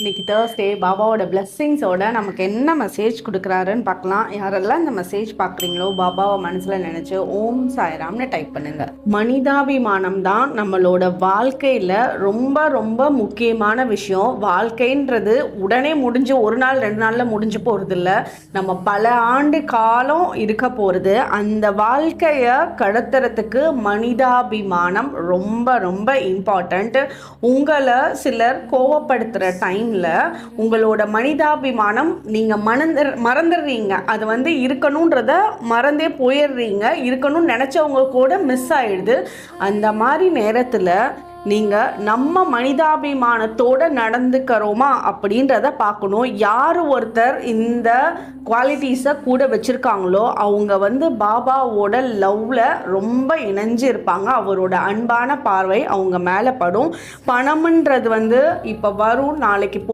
இன்னைக்கு தேர்ஸ்டே பாபாவோட பிளெஸ்ஸிங்ஸோட நமக்கு என்ன மெசேஜ் கொடுக்குறாருன்னு பார்க்கலாம். யாரெல்லாம் இந்த மெசேஜ் பார்க்குறீங்களோ பாபாவை மனசில் நினச்சி ஓம் சாய்ராம்னு டைப் பண்ணுங்க. மனிதாபிமானம் தான் நம்மளோட வாழ்க்கையில் ரொம்ப ரொம்ப முக்கியமான விஷயம். வாழ்க்கைன்றது உடனே முடிஞ்சு ஒரு நாள் 2 நாளில் முடிஞ்சு போகிறது இல்லை. நம்ம பல ஆண்டு காலம் இருக்க போகிறது. அந்த வாழ்க்கையை கடத்துறதுக்கு மனிதாபிமானம் ரொம்ப ரொம்ப இம்பார்ட்டண்ட். உங்களை சிலர் கோவப்படுத்துகிற டைமில் உங்களோட மனிதாபிமானம் நீங்கள் மறந்துடுறீங்க. அது இருக்கணுன்றத மறந்தே போயிடுறீங்க. இருக்கணும்னு நினச்சவங்க கூட மிஸ் ஆயிடுது. அந்த மாதிரி நேரத்தில் நீங்கள் நம்ம மனிதாபிமானத்தோடு நடந்துக்கிறோமா அப்படின்றத பார்க்கணும். யார் ஒருத்தர் இந்த குவாலிட்டிஸை கூட வச்சுருக்காங்களோ அவங்க பாபாவோட லவ்வில் ரொம்ப இணைஞ்சு இருப்பாங்க. அவரோட அன்பான பார்வை அவங்க மேலே படும். பணம்ன்றது இப்போ வரும், நாளைக்கு